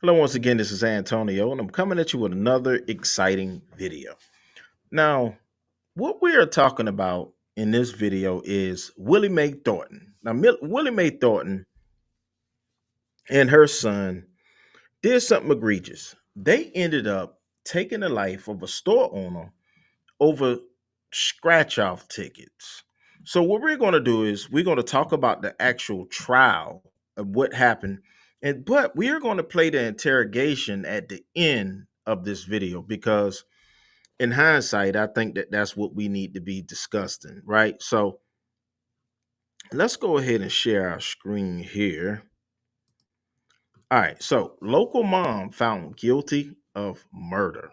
Hello, once again, this is Antonio, and I'm coming at you with another exciting video. Now, what we are talking about in this video is Willie Mae Thornton. Now, Willie Mae Thornton and her son did something egregious. They ended up taking the life of a store owner over scratch off tickets. So, what we're going to do is we're going to talk about the actual trial of what happened, but we are going to play the interrogation at the end of this video because, in hindsight, I think that that's what we need to be discussing, right? So, let's go ahead and share our screen here. All right, so local mom found guilty of murder.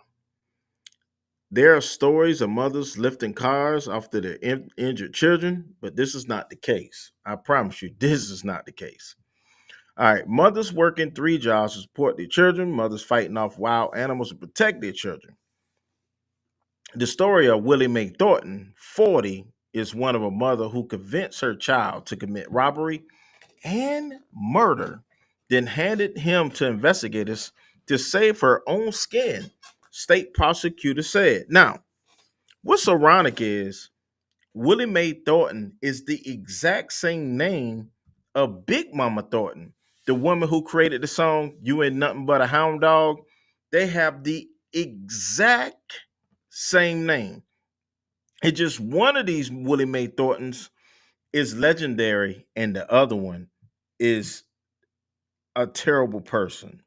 There are stories of mothers lifting cars after their injured children, but this is not the case. I promise you, this is not the case. All right, mothers working three jobs to support their children, mothers fighting off wild animals to protect their children. The story of Willie Mae Thornton, 40, is one of a mother who convinced her child to commit robbery and murder, then handed him to investigators to save her own skin, state prosecutor said. Now, what's ironic is Willie Mae Thornton is the exact same name of Big Mama Thornton, the woman who created the song You Ain't Nothing But a Hound Dog. They have the exact same name. It's just one of these Willie Mae Thorntons is legendary, and the other one is a terrible person,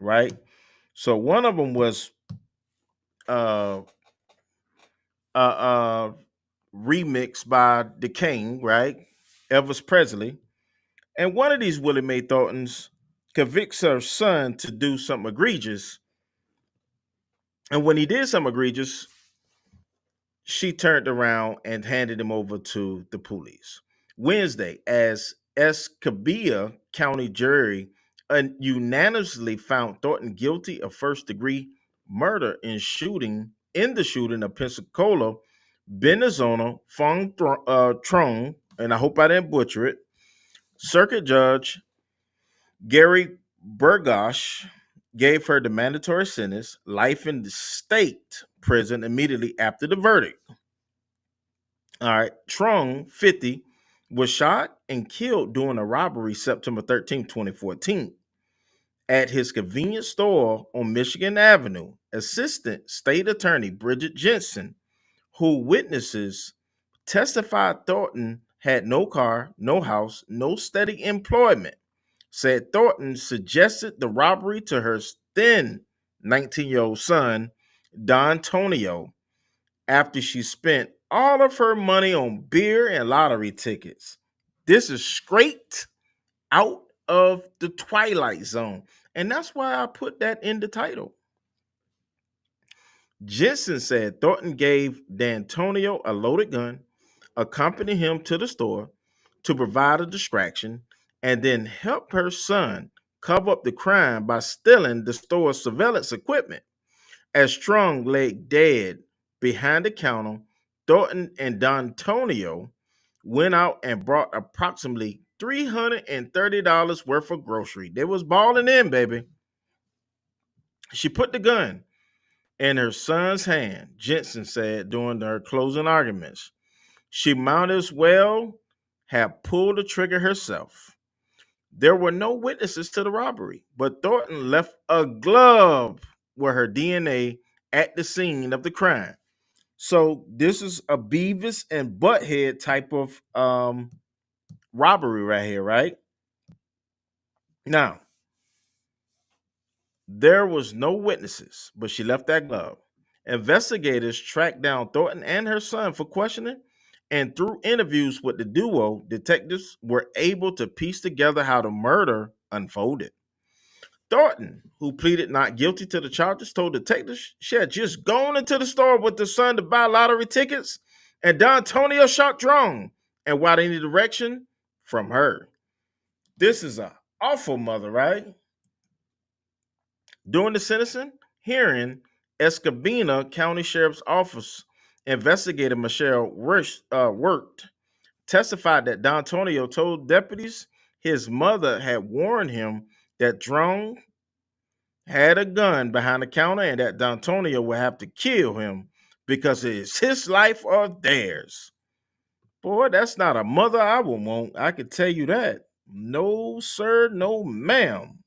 right? So one of them was uh uh uh remixed by the King, right? Elvis Presley. And one of these Willie Mae Thorntons convicts her son to do something egregious. And when he did something egregious, she turned around and handed him over to the police. Wednesday, as Escabia County jury unanimously found Thornton guilty of first degree murder in the shooting of Pensacola, Benazona Fong Trong, and I hope I didn't butcher it. Circuit Judge Gary Burgosh gave her the mandatory sentence, life in the state prison immediately after the verdict. All right. Trong, 50, was shot and killed during a robbery September 13, 2014, at his convenience store on Michigan Avenue. Assistant State Attorney Bridget Jensen, who witnesses testified Thornton had no car, no house, no steady employment, said Thornton suggested the robbery to her then 19-year-old son, Dontonio, after she spent all of her money on beer and lottery tickets. This is straight out of the Twilight Zone. And that's why I put that in the title. Jensen said Thornton gave D'Antonio a loaded gun, accompanied him to the store to provide a distraction, and then helped her son cover up the crime by stealing the store's surveillance equipment. As Strong lay dead behind the counter, Thornton and Dontonio went out and brought approximately $330 worth of grocery. They was balling in, baby. She put the gun in her son's hand, Jensen said during their closing arguments. She might as well have pulled the trigger herself. There were no witnesses to the robbery, but Thornton left a glove with her DNA at the scene of the crime. So this is a Beavis and Butthead type of robbery right here, right? Now, there was no witnesses, but she left that glove. Investigators tracked down Thornton and her son for questioning, and through interviews with the duo, detectives were able to piece together how the murder unfolded. Thornton, who pleaded not guilty to the charges, told detectives she had just gone into the store with the son to buy lottery tickets, and Dontonio shot drone and without any direction from her. This is a awful mother, right? During the sentencing hearing, Escabina County Sheriff's Office investigator Michelle Worked testified that Dontonio told deputies his mother had warned him that drone had a gun behind the counter and that Dontonio would have to kill him because it's his life or theirs. Boy, that's not a mother I would want. I can tell you that. No, sir, no, ma'am.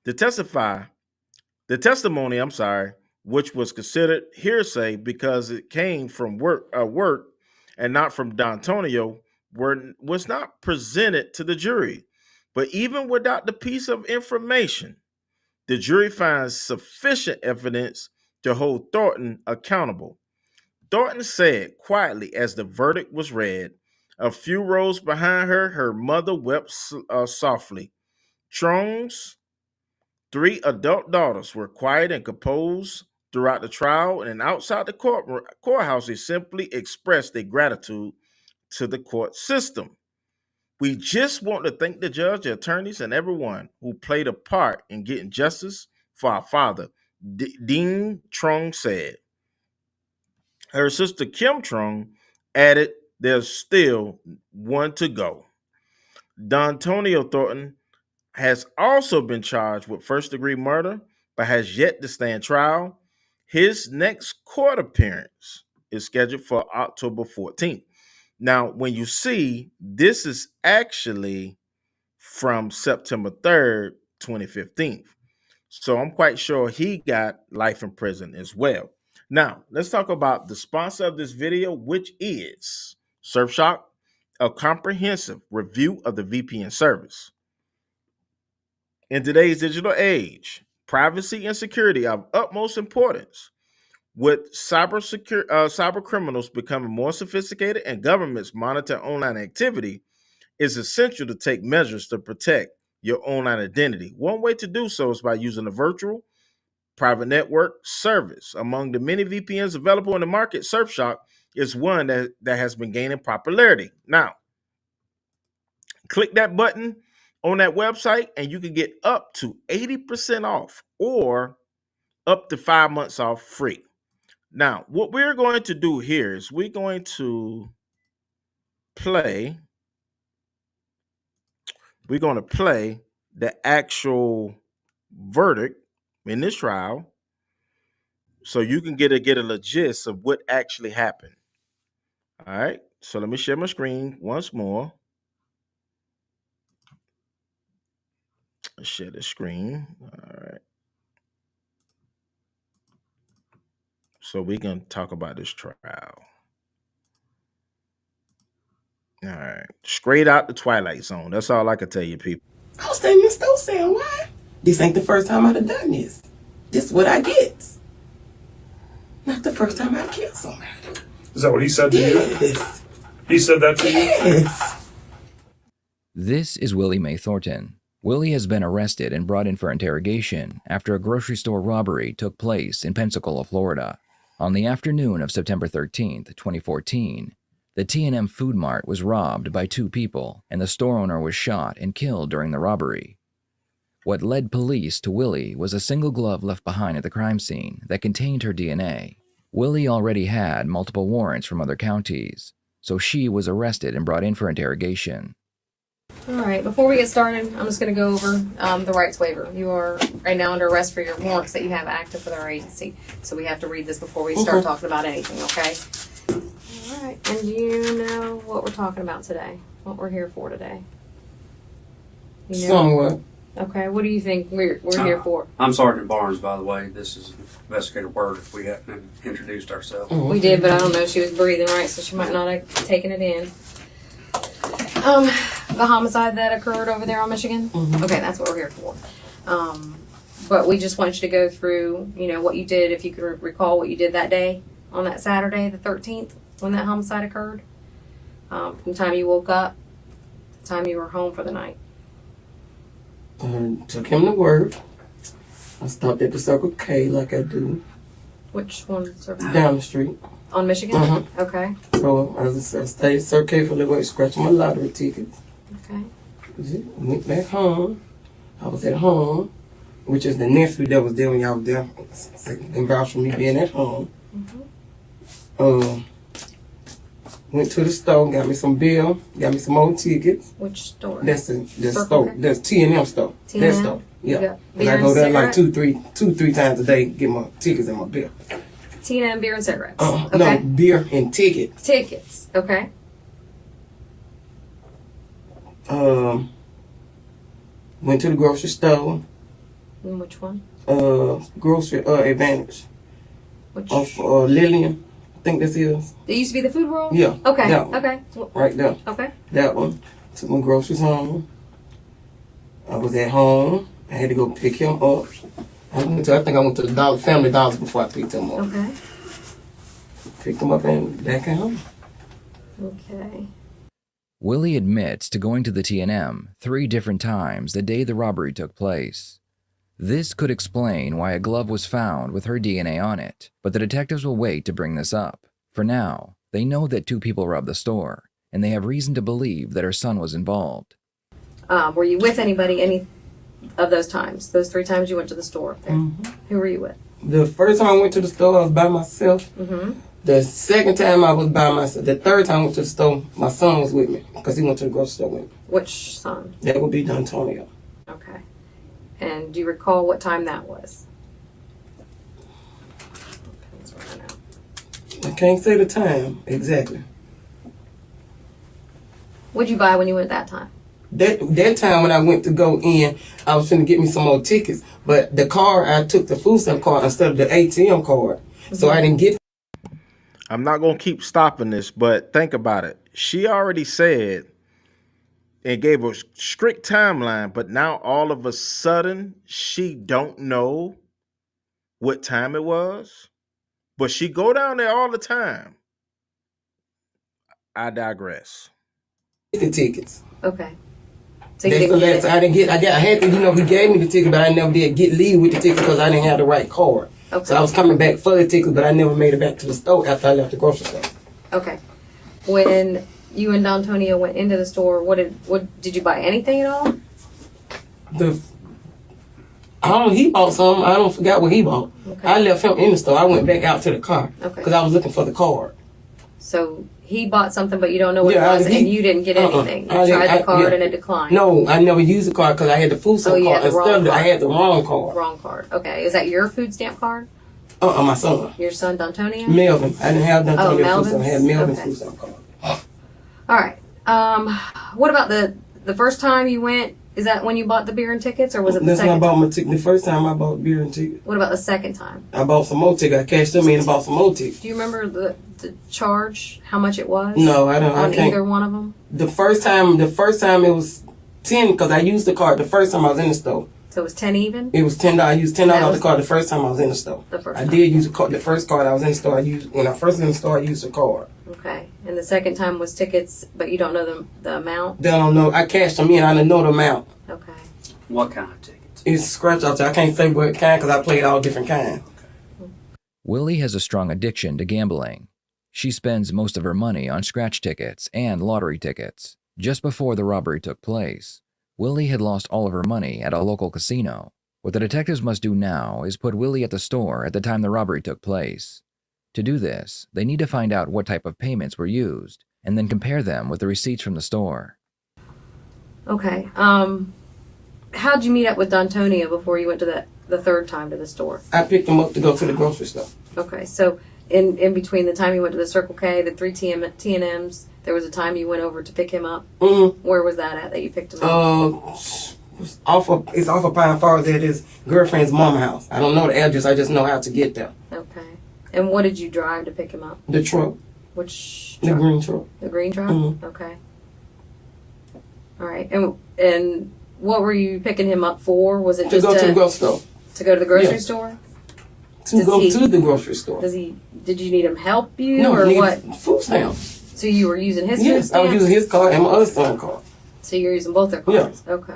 To testify, the testimony, which was considered hearsay because it came from work and not from Dontonio, was not presented to the jury. But even without the piece of information, the jury finds sufficient evidence to hold Thornton accountable. Thornton said quietly as the verdict was read. A few rows behind her, her mother wept softly. Trong's 3 adult daughters were quiet and composed throughout the trial, and outside the courthouse, they simply expressed their gratitude to the court system. We just want to thank the judge, the attorneys, and everyone who played a part in getting justice for our father, Dean Trong said. Her sister Kim Trong added, there's still one to go. Dontonio Thornton has also been charged with first-degree murder, but has yet to stand trial. His next court appearance is scheduled for October 14th. Now, when you see, this is actually from September 3rd, 2015. So I'm quite sure he got life in prison as well. Now, let's talk about the sponsor of this video, which is Surfshark, a comprehensive review of the VPN service. In today's digital age, privacy and security are of utmost importance. With cyber criminals becoming more sophisticated and governments monitor online activity, it's essential to take measures to protect your online identity. One way to do so is by using a virtual private network service. Among the many VPNs available in the market, Surfshark is one that has been gaining popularity. Now, click that button on that website and you can get up to 80% off or up to 5 months off free. Now, what we're going to do here is we're going to play the actual verdict in this trial so you can get a gist of what actually happened. All right, so let me share my screen once more. Let's share the screen. All right. So we can talk about this trial. All right. Straight out the Twilight Zone. That's all I can tell you, people. I was standing in the store saying, why? This ain't the first time I'd have done this. This is what I get. Not the first time I killed somebody. Is that what he said to you? Yes. He said that to you? Yes. This is Willie Mae Thornton. Willie has been arrested and brought in for interrogation after a grocery store robbery took place in Pensacola, Florida. On the afternoon of September 13th, 2014, the T&M Food Mart was robbed by 2 people, and the store owner was shot and killed during the robbery. What led police to Willie was a single glove left behind at the crime scene that contained her DNA. Willie already had multiple warrants from other counties, so she was arrested and brought in for interrogation. All right, before we get started, I'm just going to go over the rights waiver. You are right now under arrest for your warrants that you have active with our agency. So we have to read this before we start talking about anything, okay? All right, and you know what we're talking about today, what we're here for today? You know? Somewhat. Okay, what do you think we're here for? I'm Sergeant Barnes, by the way. This is Investigator Word if we hadn't introduced ourselves. We did, but I don't know if she was breathing right, so she might not have taken it in. The homicide that occurred over there on Michigan? Okay, that's what we're here for. But we just want you to go through, you know, what you did, if you could recall what you did that day on that Saturday, the 13th, when that homicide occurred. From the time you woke up, the time you were home for the night. Took him to work. I stopped at the Circle K like I do. Which one, sir? Down the street. On Michigan? Okay. So I stayed at Circle K for a little while, scratching my lottery tickets. Okay. Went back home. I was at home, which is the next week that was there when y'all was there. They vouched for me being at home. Went to the store, got me some beer, got me some old tickets. Which store? That's the Circle store. K? That's T&M store. T&M? That store. You Yeah. got 'Cause beer I and go there like cigarette? two, three times a day, get my tickets and my beer. T&M beer and cigarettes. No, Okay. beer and tickets. Tickets. Okay. Went to the grocery store. And which one? Grocery Advantage. Which? Of Lillian. I think this is. It used to be the food roll? Yeah. Okay. That one. Okay. Right there. Okay. That one. Took my groceries home. I was at home. I had to go pick him up. I think I went to the Family Dollar before I picked him up. Okay. Picked him up and back at home. Okay. Willie admits to going to the T&M 3 different times the day the robbery took place. This could explain why a glove was found with her DNA on it, but the detectives will wait to bring this up. For now, they know that 2 people robbed the store, and they have reason to believe that her son was involved. Were you with anybody any of those times? Those 3 times you went to the store? There? Who were you with? The first time I went to the store, I was by myself. Mm-hmm. The second time I was by myself. The third time I went to the store, my son was with me because he went to the grocery store with me. Which son? That would be Dontonio. Okay. And do you recall what time that was? Okay, let's write that out. I can't say the time exactly. What'd you buy when you went that time? That time when I went to go in, I was finna get me some more tickets, but the card, I took the food stamp card instead of the ATM card, so I didn't get. I'm not going to keep stopping this, but think about it. She already said and gave a strict timeline, but now all of a sudden she don't know what time it was, but she go down there all the time. I digress. The tickets. Okay. So you That's the didn't get last it. I didn't get. I had to, he gave me the ticket, but I never did get leave with the ticket because I didn't have the right card. Okay. So I was coming back for the ticket, but I never made it back to the store after I left the grocery store. Okay. When you and Dontonio went into the store, what did you buy anything at all? He bought something. I don't forgot what he bought. Okay. I left him in the store. I went back out to the car Okay. because I was looking for the card. So he bought something, but you don't know what Yeah, it was, he- and you didn't get anything. You I didn't- tried the card yeah. and it declined. No, I never used the card because I had the food stamp you had card. the wrong Instead of that, I card. had the wrong card. Wrong card. Okay. Is that your food stamp card? My son. Your son, Dontonio? Melvin. I didn't have Dontonio food Melvin's? stamp. I had Melvin's Okay. food stamp card. All right. What about the first time you went? Is that when you bought the beer and tickets, or was it the That's when I second? bought my ticket. The first time I bought beer and ticket. What about the second time? I bought some more tickets. I cashed them in and bought some more tickets. Do you remember the charge? How much it was? No, I don't. On I can't. either one of them. The first time it was 10 because I used the card the first time I was in the store. So it was 10 even. It was $10. I used $10 That off was the card the first time I was in the store. the first I time. did use the card. The first card I was in the store. When I first in the store. I used the card. Okay. And the second time was tickets, but you don't know the amount. Then I don't know. I cashed them in. I didn't know the amount. Okay. What kind of tickets? It's scratch offs. I can't say what kind because I played all different kinds. Willie has a strong addiction to gambling. She spends most of her money on scratch tickets and lottery tickets. Just before the robbery took place, Willie had lost all of her money at a local casino. What the detectives must do now is put Willie at the store at the time the robbery took place. To do this, they need to find out what type of payments were used, and then compare them with the receipts from the store. Okay. How'd you meet up with Dontonio before you went to the third time to the store? I picked them up to go to the grocery store. Okay. So in between the time you went to the Circle K, the 3 T&Ms, there was a time you went over to pick him up. Mm-hmm. Where was that you picked him up? It's off of Pine Forest at his girlfriend's mama house. I don't know the address. I just know how to get there. Okay. And what did you drive to pick him up? The truck. Which The truck? green truck. The green truck? Mhm. Okay. All right. And what were you picking him up for? Was it To just go to the grocery store. to go to the grocery Yeah. store? To Does go he- to the grocery store. Did you need him help you No, or I needed what? food stamps. So you were using his food Yes, I was stamps? using his card and my other son's card. So you're using both their cards? Okay.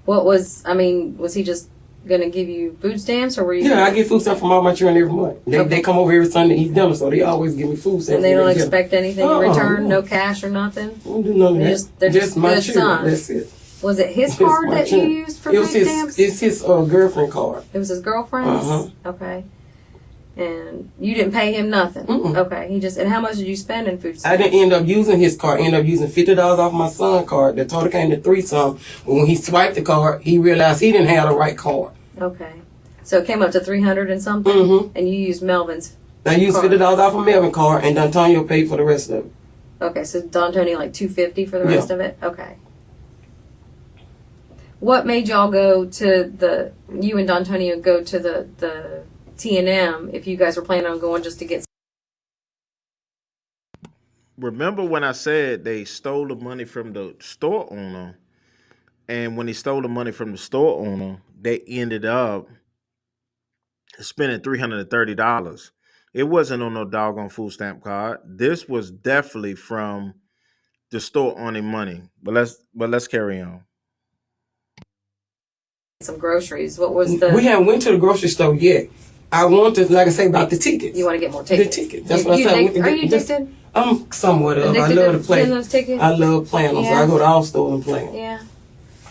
Was he just going to give you food stamps or were you? Yeah, I get food stamps from all my children every month. They Okay. they come over every Sunday to eat dinner, so they always give me food stamps. And they don't every expect anything in Uh-uh. return? No cash or nothing? I don't do none of They're that. just my good children. sons. That's it. Was it his Just card my that children. you used for It food was his, stamps? It's his girlfriend card. It was his girlfriend's? Uh-huh. Okay. And you didn't pay him nothing. Okay, and how much did you spend in food I stamps? didn't end up using his card. Ended up using $50 off my son's card. The total came to $3-some. But when he swiped the card, he realized he didn't have the right card. Okay, so it came up to 300 and something, and you used Melvin's. I used $50 off of Melvin's card, and Dontonio paid for the rest of it. Okay, so Dontonio like $250 for the rest of it. Okay. What made y'all go to you and Dontonio go to the T&M if you guys were planning on going just to get? Remember when I said they stole the money from the store owner, and when they stole the money from the store owner, they ended up spending $330. It wasn't on no doggone food stamp card. This was definitely from the store owning money. But let's carry on. Some groceries. What was the? We haven't went to the grocery store yet. I want to, like I say, about the tickets. You want to get more tickets? The tickets. That's what I said. Are you addicted? I'm somewhat of. I Addicted love to to play. playing those tickets? I love playing them, so Yeah. I go to all stores and play them. Yeah.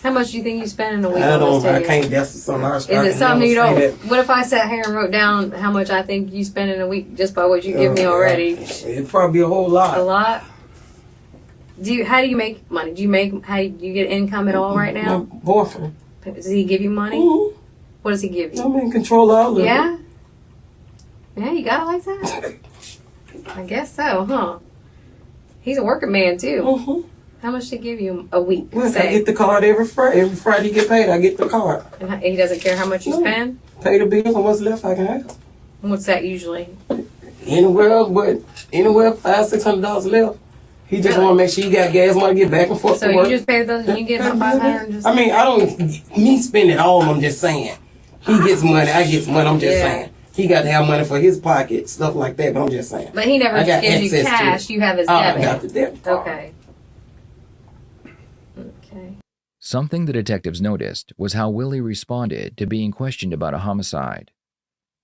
How much do you think you spend in a week I on those don't. I tickets? can't. That's something I Is it something you don't? What if I sat here and wrote down how much I think you spend in a week just by what you give me already? It'd probably be a whole lot. A lot. How do you make money? How do you get income at all right My now? boyfriend. Does he give you money? Mm-hmm. What does he give you? I'm in control of all of it. Yeah? Yeah, you got it like that? I guess so, huh? He's a working man, too. Mm-hmm. How much does he give you a week? Look, I Say? get the card every Friday. Every Friday you get paid, I get the card. And he doesn't care how much you No. spend? Pay the bill and what's left I can have. What's that usually? Anywhere $500-$600 left. He just Really? want to make sure you got gas money to get back and forth So to work. you just pay those and you get about 500 and just... I mean, I don't, me spend it all, I'm just saying. He gets money, I get money, I'm just Yeah. saying. He got to have money for his pocket, stuff like that, but I'm just saying. But he never I got gives you access to cash, it. you have his I debit. got the debit card. Okay. Okay. Something the detectives noticed was how Willie responded to being questioned about a homicide.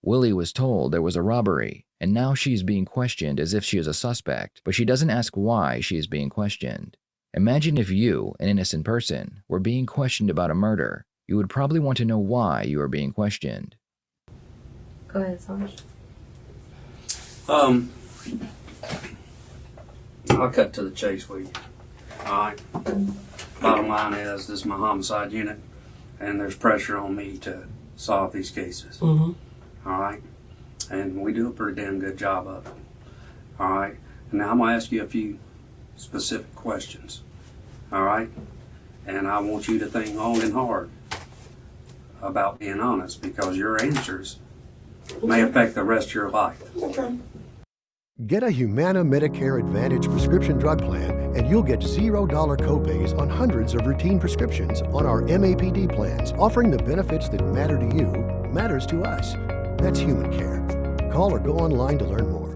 Willie was told there was a robbery, and now she is being questioned as if she is a suspect, but she doesn't ask why she is being questioned. Imagine if you, an innocent person, were being questioned about a murder. You would probably want to know why you are being questioned. Go ahead, Sarge. I'll cut to the chase with you. Alright. Bottom line is, this is my homicide unit, and there's pressure on me to solve these cases. Mm-hmm. Alright? And we do a pretty damn good job of it. Alright? Now I'm gonna ask you a few specific questions. Alright? And I want you to think long and hard about being honest, because your answers may affect the rest of your life. Okay. Get a Humana Medicare Advantage prescription drug plan and you'll get $0 copays on hundreds of routine prescriptions on our MAPD plans, offering the benefits that matter to you, matters to us. That's human care. Call or go online to learn more.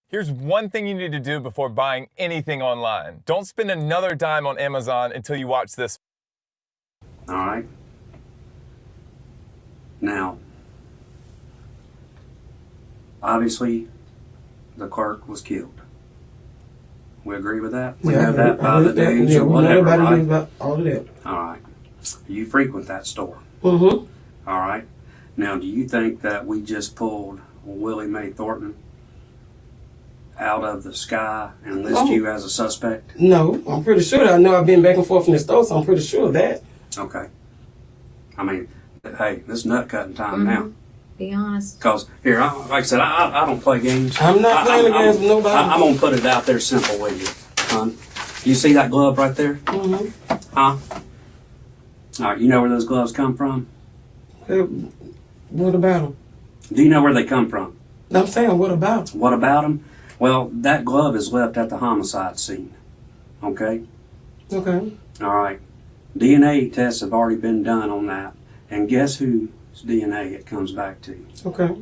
Here's one thing you need to do before buying anything online. Don't spend another dime on Amazon until you watch this. Alright? Now, obviously, the clerk was killed. We agree with that? We have that by the news or whatever, right? About all of that. Alright. You frequent that store. Mm-hmm. Alright. Now, do you think that we just pulled Willie Mae Thornton out of the sky and list you as a suspect? No, I'm pretty sure that. I know I've been back and forth in the store, so I'm pretty sure of that. Okay. I mean, hey, this is nut cutting time now. Be honest. Because, here, like I said, I don't play games. I'm not playing the games with nobody. I'm going to put it out there simple with you, son. You see that glove right there? Mm-hmm. Huh? All right, you know where those gloves come from? What about them? Do you know where they come from? I'm saying, what about them? What about them? Well, that glove is left at the homicide scene. Okay? Okay. All right. DNA tests have already been done on that. And guess whose DNA it comes back to? Okay.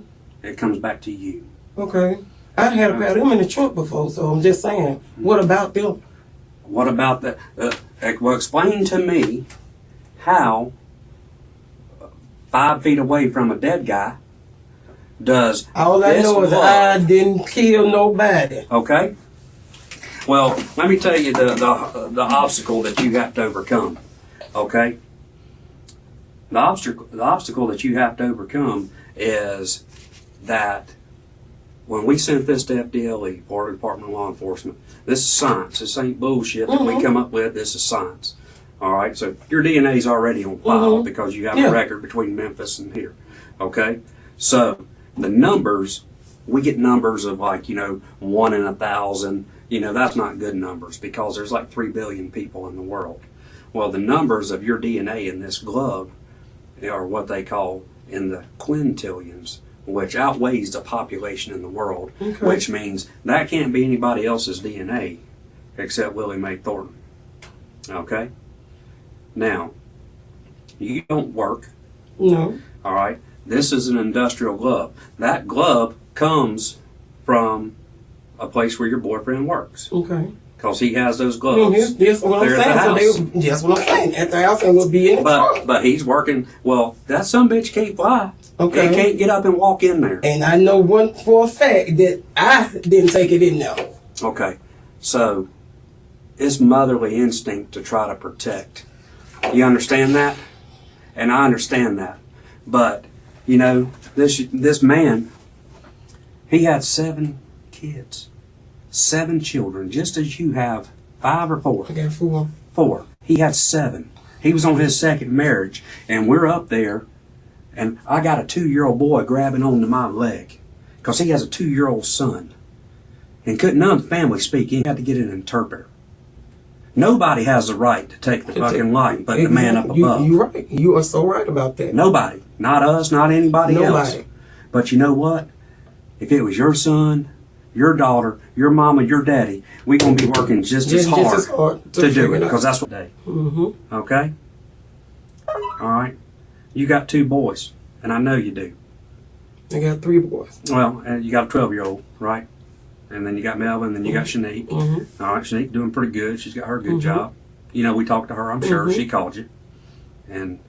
It comes back to you. Okay. I've had a pair of them in the trunk before, so I'm just saying, what about them? What about that? Well, explain to me how 5 feet away from a dead guy does All I this know is glove- I didn't kill nobody. Okay. Well, let me tell you the obstacle that you have to overcome. Okay. The obstacle that you have to overcome is that when we sent this to FDLE, Florida Department of Law Enforcement, this is science. This ain't bullshit that we come up with. This is science. All right, so your DNA is already on file because you have a record between Memphis and here. Okay, so the numbers, we get numbers of like, 1 in 1,000. That's not good numbers because there's like 3 billion people in the world. Well, the numbers of your DNA in this glove are what they call in the quintillions, which outweighs the population in the world, which means that can't be anybody else's DNA except Willie Mae Thornton. Okay? Now, you don't work. No. All right? This is an industrial glove. That glove comes from a place where your boyfriend works. Okay. Because he has those gloves. That's what I'm saying. That's what I'm saying. At the house and we'll be in the truck. But he's working. Well, that sumbitch can't fly. Okay. He can't get up and walk in there. And I know one for a fact that I didn't take it in there. Okay. So, it's motherly instinct to try to protect. You understand that? And I understand that. But, this man, he had 7 kids. 7 children, just as you have 5 or 4. I got 4. 4. He had 7. He was on his second marriage, and we're up there, and I got a 2-year-old boy grabbing onto my leg because he has a 2-year-old son. And couldn't none of the family speak. He had to get an interpreter. Nobody has the right to take the fucking life but the man up above. You're right. You are so right about that. Nobody. Not us, not anybody else. But you know what? If it was your son, your daughter, your mama, your daddy, we're going to be working just as hard to do it because that's what they. Okay? All right? You got 2 boys, and I know you do. I got 3 boys. Well, you got a 12-year-old, right? And then you got Melvin, and then you got Shanique. All right, Shanique doing pretty good. She's got her good job. We talked to her, I'm sure. She called you. And,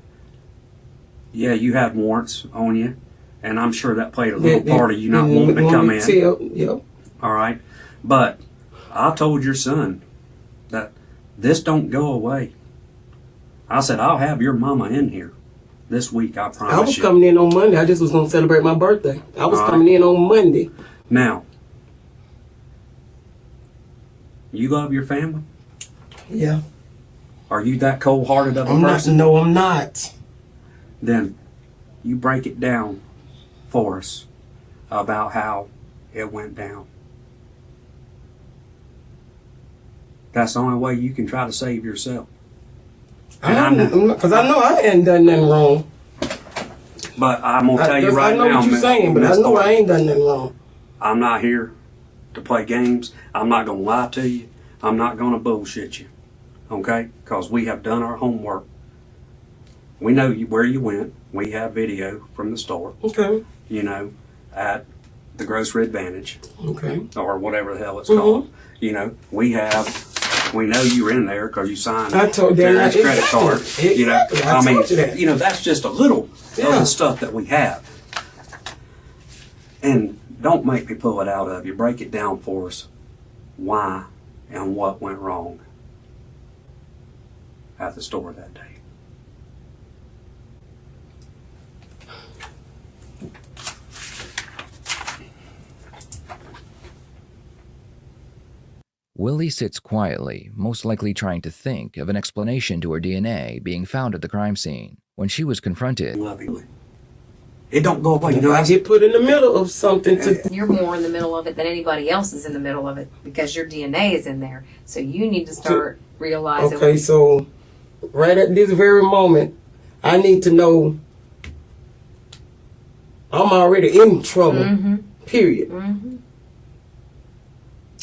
yeah, you had warrants on you. And I'm sure that played a little part of you not wanting to come in. Yep. All right. But I told your son that this don't go away. I said, I'll have your mama in here this week, I promise you. I was coming in on Monday. I just was going to celebrate my birthday. I was coming in on Monday. Now, you love your family? Yeah. Are you that cold-hearted of a person? No, I'm not. Then you break it down for us about how it went down. That's the only way you can try to save yourself. Because I know I ain't done nothing wrong. But I'm going to tell you right now, I know what you're saying, but I know I ain't done nothing wrong. I'm not here to play games. I'm not going to lie to you. I'm not going to bullshit you. Okay? Because we have done our homework. We know where you went. We have video from the store. Okay. At the Grocery Advantage. Okay. Or whatever the hell it's called. We know you were in there because you signed Darren's credit card. Exactly. That's just a little of the stuff that we have. And don't make me pull it out of you. Break it down for us. Why and what went wrong at the store that day. Willie sits quietly, most likely trying to think of an explanation to her DNA being found at the crime scene. When she was confronted, Lovingly. It don't go away. I get put in the middle of something. You're more in the middle of it than anybody else is in the middle of it because your DNA is in there. So you need to start realizing. Okay, so right at this very moment, I need to know I'm already in trouble. Period.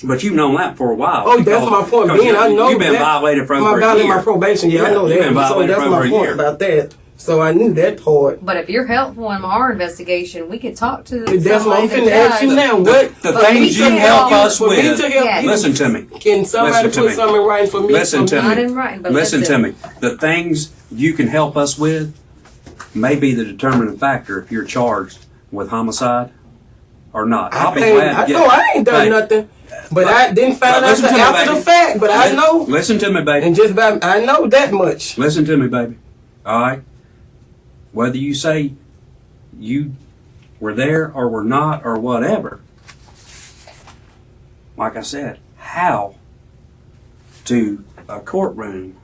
But you've known that for a while. Oh, that's my point. I know you've been violated for over a year. My probation, I know that. So that's my point about that. So I knew that part. But if you're helpful in our investigation, we could talk to the That's what I'm finna ask you now. What the things you help us with? Listen to me. Can somebody put something in writing for me? Listen to me. Not in writing, but listen to me. The things you can help us with may be the determining factor if you're charged with homicide or not. I'll be glad to get. I ain't done nothing. But I didn't find out after the fact. But I know. Listen to me, baby. And I know that much. Listen to me, baby. All right. Whether you say you were there or were not or whatever, like I said, how to a courtroom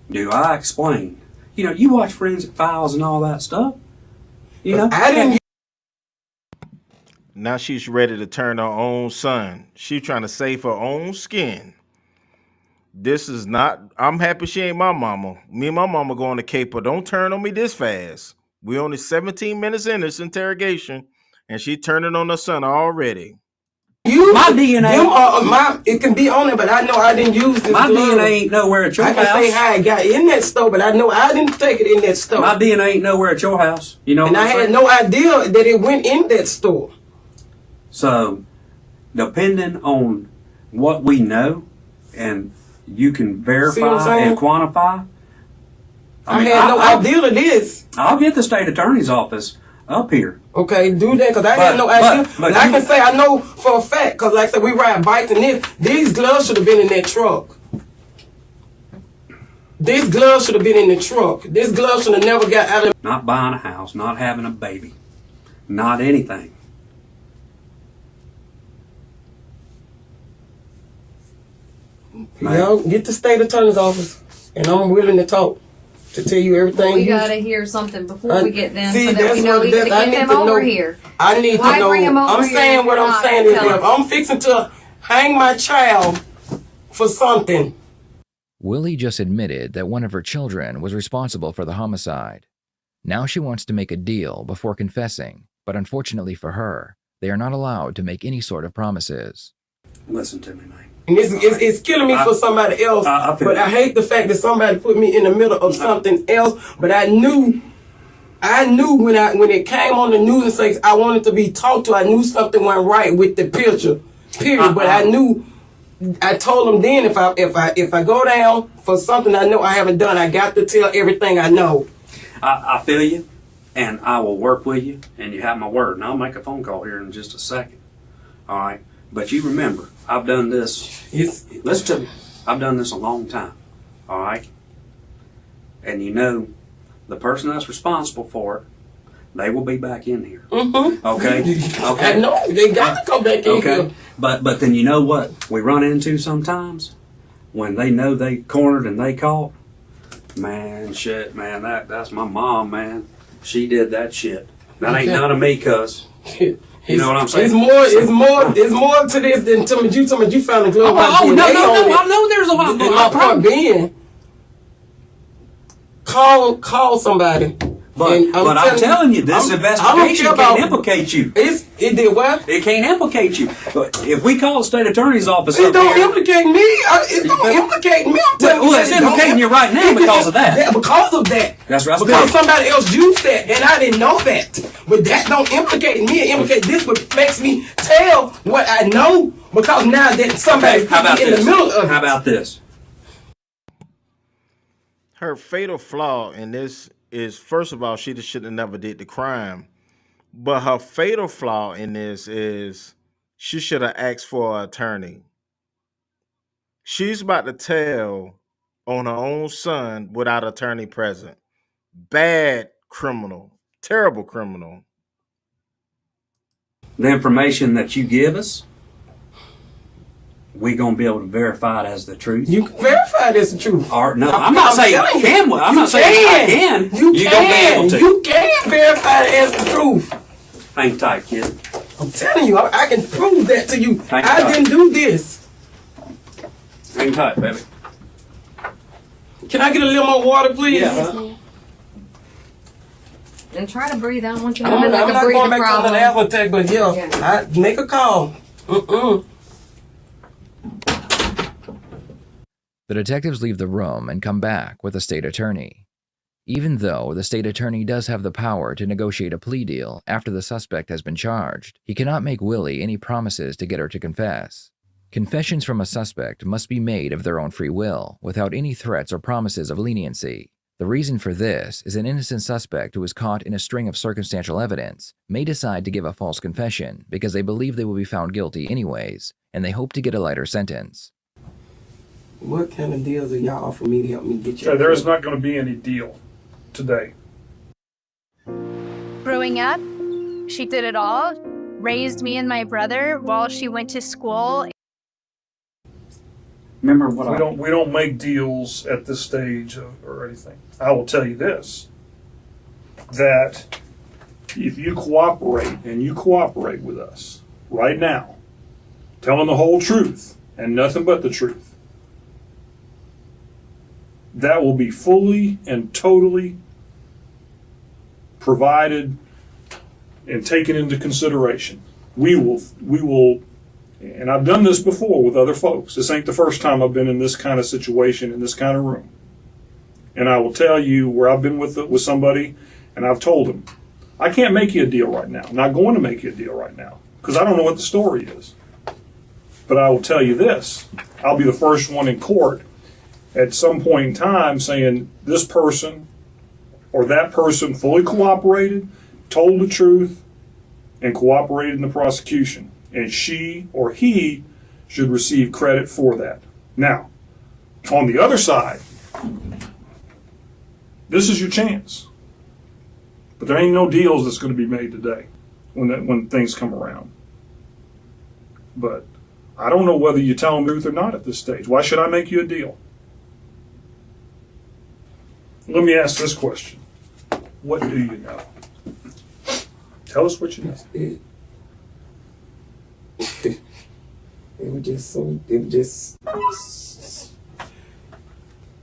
do I explain? You know, you watch Forensic Files and all that stuff. You know, I didn't. Now she's ready to turn her own son. She's trying to save her own skin. This is not, I'm happy she ain't my mama. Me and my mama going to caper. Don't turn on me this fast. We only 17 minutes in this interrogation, and she turning on her son already. My DNA, it can be on it, but I know I didn't use this. my DNA ain't nowhere at your I house. can say how it got in that store, but I know I didn't take it in that store. My DNA ain't nowhere at your house. You know, and I had no idea that it went in that store. So, depending on what we know, and you can verify and quantify. I had no idea of this. I'll get the state attorney's office up here. Okay, do that, because I had no idea. But I can say I know for a fact, because like I said, we ride bikes and these gloves should have been in that truck. These gloves should have been in the truck. This glove should have never got out of. Not buying a house, not having a baby, not anything. Y'all get the state attorney's office, and I'm willing to talk to tell you everything. We gotta hear something before we get them, so that that's we know what we need to get them over here. I need Why to know. bring 'em over I'm here saying if what you're I'm not saying is telling if I'm fixing to hang my child for something. Willie just admitted that one of her children was responsible for the homicide. Now she wants to make a deal before confessing, but unfortunately for her, they are not allowed to make any sort of promises. Listen to me, man. And it's killing me for somebody else. But I hate the fact that somebody put me in the middle of something else. But I knew when it came on the news and says I wanted to be talked to, I knew something went right with the picture. Period. But I knew. I told them then if I go down for something I know I haven't done, I got to tell everything I know. I feel you, and I will work with you, and you have my word. And I'll make a phone call here in just a second. All right. But you remember, I've done this. Listen to me. I've done this a long time. All right. And you know, the person that's responsible for it, they will be back in here. Mm-hmm. Okay. I know they got to come back in here. But then you know what we run into sometimes when they know they cornered and they caught. Man, shit, man, that's my mom, man. She did that shit. That ain't none of me, cuz. You know what I'm saying? It's more to this than you found a glove. No, I know there's a lot. My point being, call somebody. But I'm telling you, this investigation can't implicate you. It did what? It can't implicate you. But if we call the state attorney's office it up don't here, implicate me. It don't implicate me. Well, it's implicating you right now because of that. Yeah, because of that. That's right. Because somebody else used that, and I didn't know that. But that don't implicate me. It implicates this, what makes me tell what I know. Because now that somebody's in the middle of it. How about this? Her fatal flaw in this is, first of all, she just should have never did the crime. But her fatal flaw in this is she should have asked for an attorney. She's about to tell on her own son without attorney present. Bad criminal. Terrible criminal. The information that you give us, we're going to be able to verify it as the truth. You can verify it as the truth. I'm not saying I can. I'm not saying I can. You can verify it as the truth. Hang tight, kid. I'm telling you, I can prove that to you. I didn't do this. Hang tight, baby. Can I get a little more water, please? Yeah. And try to breathe. I don't want you I'm having like not a breathing going back on problem. an apple attack, but I make a call. The detectives leave the room and come back with a state attorney. Even though the state attorney does have the power to negotiate a plea deal after the suspect has been charged, he cannot make Willie any promises to get her to confess. Confessions from a suspect must be made of their own free will, without any threats or promises of leniency. The reason for this is an innocent suspect who is caught in a string of circumstantial evidence may decide to give a false confession because they believe they will be found guilty anyways, and they hope to get a lighter sentence. What kind of deals are y'all offer me to help me get you? There is not going to be any deal today. Growing up, She did it all, raised me and my brother while she went to school. Remember what We don't make deals at this stage or anything. I will tell you this, that if you cooperate and you cooperate with us right now, telling the whole truth and nothing but the truth, that will be fully and totally provided and taken into consideration. We will, and I've done this before with other folks. This ain't the first time I've been in this kind of situation, in this kind of room. And I will tell you where I've been with somebody, and I've told them, I can't make you a deal right now. I'm not going to make you a deal right now because I don't know what the story is. But I will tell you this, I'll be the first one in court at some point in time saying this person or that person fully cooperated, told the truth, and cooperated in the prosecution. And she or he should receive credit for that. Now, on the other side, this is your chance. But there ain't no deals that's going to be made today when things come around. But I don't know whether you tell them the truth or not at this stage. Why should I make you a deal? Let me ask this question. What do you know? Tell us what you know. It was just,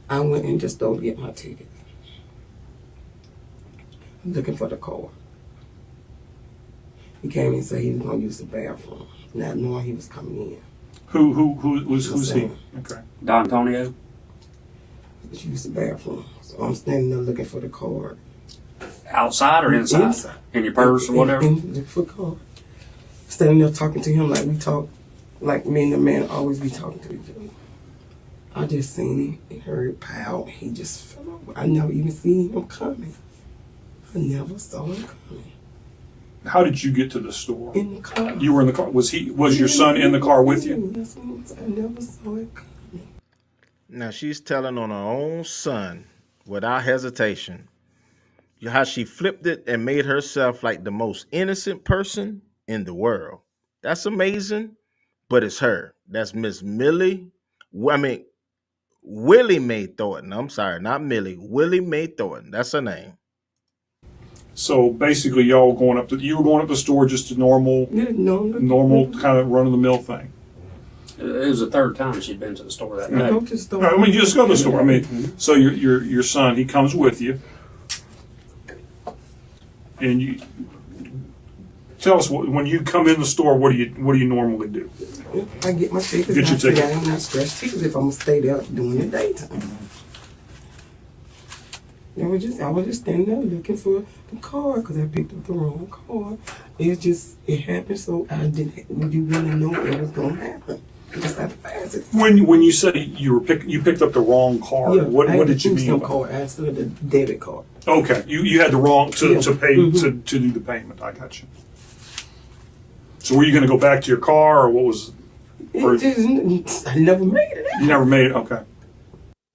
I went and just don't get my ticket. I'm looking for the car. He came and said he was going to use the bathroom, not knowing he was coming in. Who's he? Okay. Dontonio? He was using the bathroom. So I'm standing there looking for the car. Outside or inside? Inside. In your purse or whatever? Looking for the car. Standing there talking to him like we talk, like me and the man always be talking to each other. I just seen him and heard pow, and he just fell over. I never even seen him coming. I never saw him coming. How did you get to the store? In the car. You were in the car. Was your son in the car with you? Yes, I never saw him coming. Now she's telling on her own son without hesitation how she flipped it and made herself like the most innocent person in the world. That's amazing, but it's her. That's Miss Willie Mae Thornton. I'm sorry, not Millie. Willie Mae Thornton. That's her name. So basically, you were going up the store just a normal kind of run of the mill thing. It was the third time she'd been to the store that I day. go to the store. I mean, you just go to the store. I mean, so your son, he comes with you, and you tell us when you come in the store, what do you normally do? I get my tickets. Get your ticket. I'm not scratch tickets if I'm gonna stay there during the daytime. I was just standing there looking for the car because I picked up the wrong car. It happened, so you really know it was gonna happen. Just have to pass it. When you say you picked up the wrong car, Yeah, what did you mean? Card. I still had the debit card. Okay, you had the wrong to pay Mm-hmm. to do the payment. I got you. So were you going to go back to your car, or what was? I never made it out. You never made it. Okay.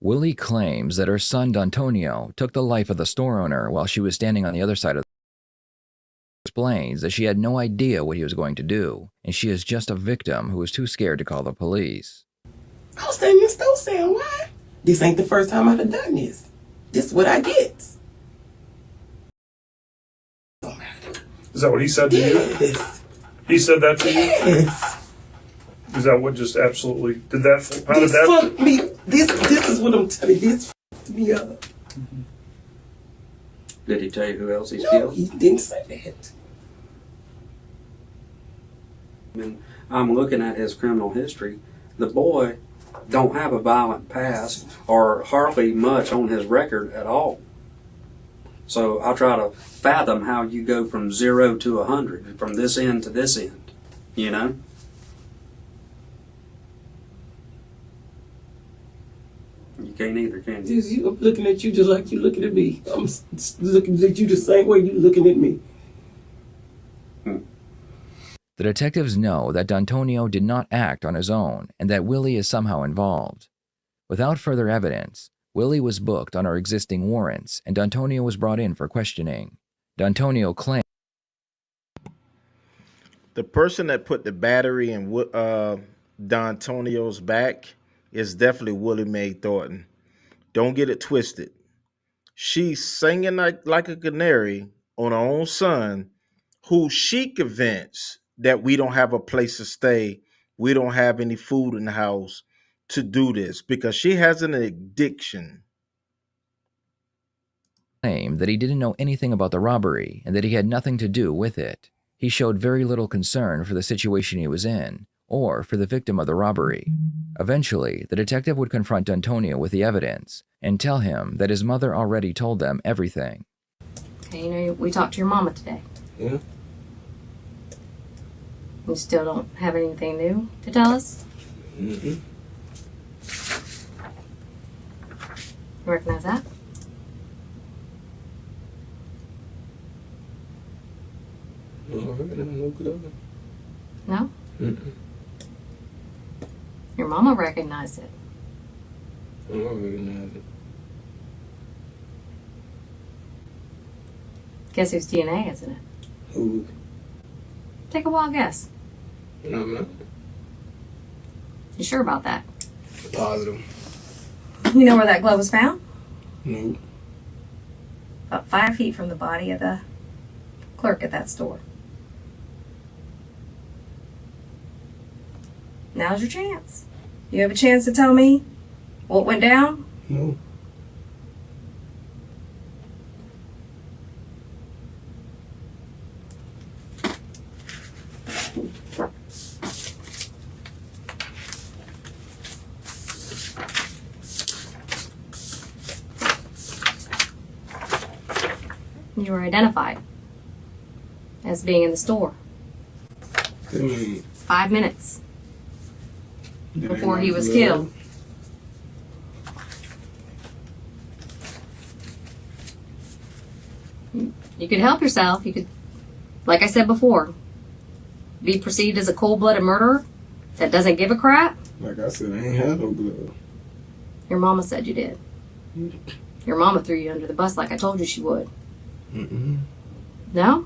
Willie dontones that her son Dontonio took the life of the store owner while she was standing on the other side of the explains that she had no idea what he was going to do, and she is just a victim who was too scared to call the police. I was standing in the store saying, why? This ain't the first time I've done this. This is what I get. Is that what he said to you? Yes. He said that to you? Yes. Is that what just absolutely did that? How did This that? fucked me. This is what I'm telling you. This fucked me up. Did he tell you who else he's No, killed? he didn't say that. And I'm looking at his criminal history. The boy don't have a violent past or hardly much on his record at all. So I try to fathom how you go from 0 to 100, from this end to this end, you know? You can't either, can you? I'm looking at you just like you looking at me. I'm looking at you the same way you looking at me. The detectives know that Dontonio did not act on his own and that Willie is somehow involved. Without further evidence, Willie was booked on her existing warrants and Dontonio was brought in for questioning. Dontonio claimed The person that put the battery in Dontonio's back is definitely Willie Mae Thornton. Don't get it twisted. She's singing like a canary on her own son, who she convinced that we don't have a place to stay, we don't have any food in the house to do this because she has an addiction. Claimed that he didn't know anything about the robbery and that he had nothing to do with it. He showed very little concern for the situation he was in or for the victim of the robbery. Eventually, the detective would confront Dontonio with the evidence and tell him that his mother already told them everything. Okay, you know, we talked to your mama today. Yeah. You still don't have anything new to tell us? Mm-hmm. You recognize that? No? Mm-mm. Your mama recognized it. I don't recognize it. Guess whose DNA is in it? Who? Take a wild guess. No, I'm not. You sure about that? Positive. You know where that glove was found? No. About 5 feet from the body of the clerk at that store. Now's your chance. You have a chance to tell me what went down? No. You were identified as being in the store. 5 minutes before he was killed. You could help yourself. You could, like I said before, be perceived as a cold-blooded murderer that doesn't give a crap. Like I said, I ain't had no glove. Your mama said you did. Your mama threw you under the bus like I told you she would. Mm-mm. No?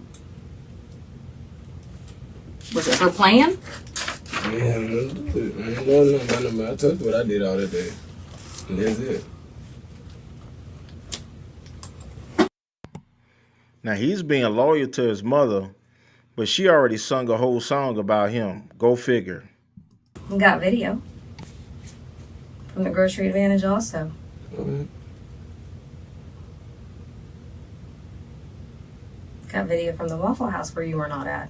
Was it her plan? I ain't had nothing to do with it. I ain't know nothing about it. I told you what I did all that day. And that's it. Now he's being loyal to his mother, but she already sung a whole song about him. Go figure. We got video from the Grocery Advantage also. Okay. Got video from the Waffle House where you were not at.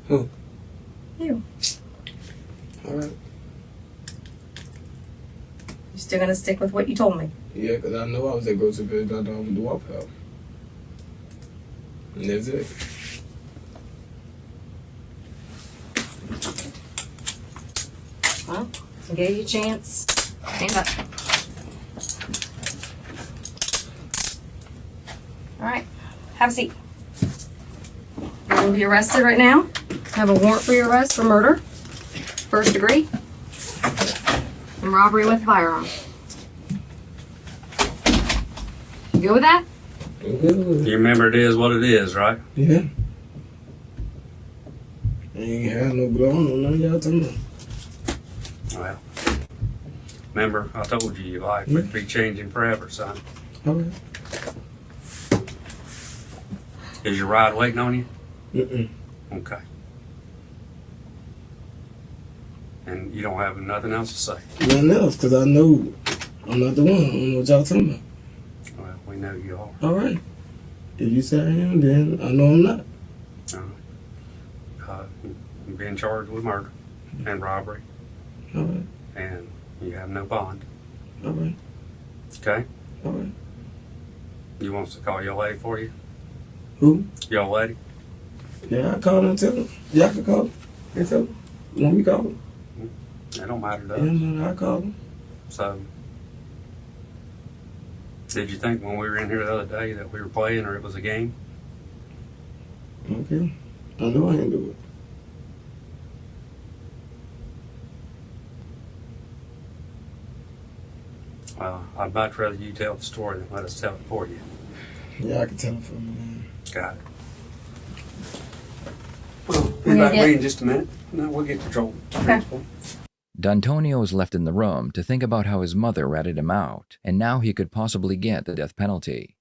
Who? You. All right. You still gonna stick with what you told me? Yeah, because I know I was at Grocery Advantage with the Waffle House. And that's it. Well, I gave you a chance. Stand up. All right, have a seat. You're gonna be arrested right now. I have a warrant for your arrest for murder, 1st degree, and robbery with a firearm. You good with that? I'm good with it. You remember it is what it is, right? Yeah. I ain't had no glove on, none of y'all talking about. Well, remember, I told you your life would be changing forever, son. All right. Is your ride waiting on you? Mm-mm. Okay. And you don't have nothing else to say? Nothing else, because I know I'm not the one. I don't know what y'all talking about. Well, we know you are. All right. If you say I am, then I know I'm not. You're being charged with murder and robbery, All right. and you have no bond. All right. Okay? All right. You want us to call your lady for you? Who? Your lady? Yeah, I call her and tell her. Y'all can call her and tell her. You want me to call her? It don't matter to us. Yeah, no, I call her. So, did you think when we were in here the other day that we were playing or it was a game? Okay. I know I ain't do it. Well, I'd much rather you tell the story than let us tell it for you. Yeah, I can tell her for me, man. Got it. Well, We're be gonna back get- with you in just a minute. No, we'll get control. Okay. Dontonio was left in the room to think about how his mother ratted him out, and now he could possibly get the death penalty.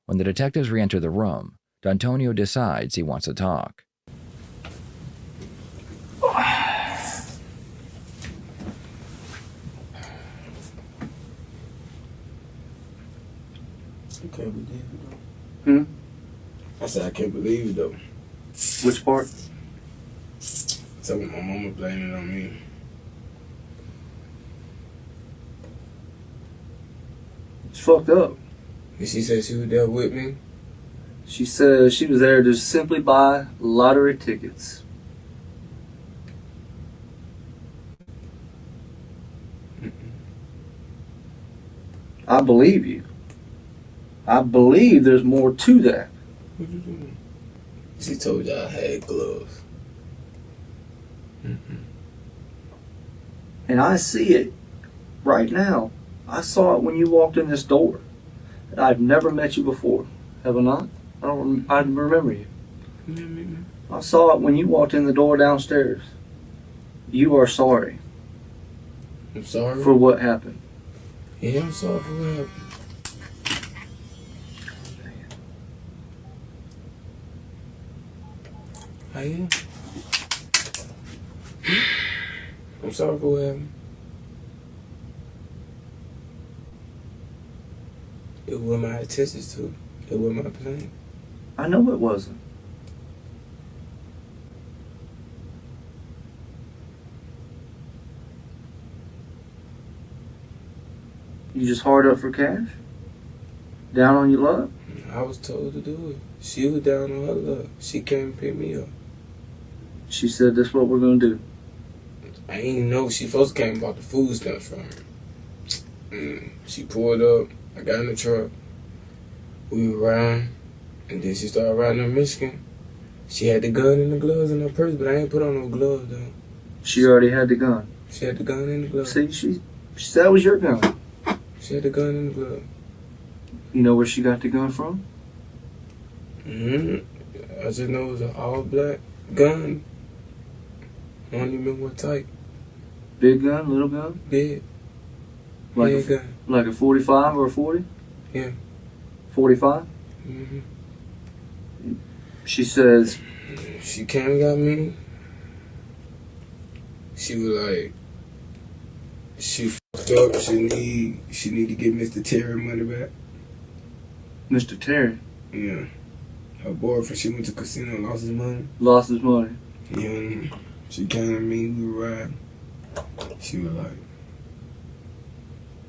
When the detectives re-enter the room, Dontonio decides he wants to talk. I can't believe it though. I said I can't believe it though. Which part? So my mama blaming it on me. It's fucked up. And she said she was there with me. She said she was there to simply buy lottery tickets. I believe you. I believe there's more to that. She told y'all I had gloves. And I see it right now. I saw it when you walked in this door. And I've never met you before. Have I not? I remember you. I saw it when you walked in the door downstairs. You are sorry I'm sorry. for what happened. Yeah, I'm sorry for what happened. I am. I'm sorry for what happened. It was my intentions to. It was my plan. I know it wasn't. You just hard up for cash? Down on your luck? I was told to do it. She was down on her luck. She came and picked me up. She said that's what we're gonna do. I ain't know she first came and bought the food stamps from her. She pulled up. I got in the truck. We were riding. And then she started riding up Michigan. She had the gun and the gloves in her purse, but I ain't put on no gloves though. She already had the gun. She had the gun and the gloves. See, she said that was your gun. She had the gun and the glove. You know where she got the gun from? I just know it was an all black gun. I don't even remember what type. Big gun, little gun? Big. Like Big gun. Like a 45 or a 40? Yeah. 45? She says, She came and got me. She was like, she fucked up. She need to get Mr. Terry money back. Mr. Terry Yeah. Her boyfriend, she went to casino and lost his money. lost his money. Yeah. She came to me, we were riding. She was like,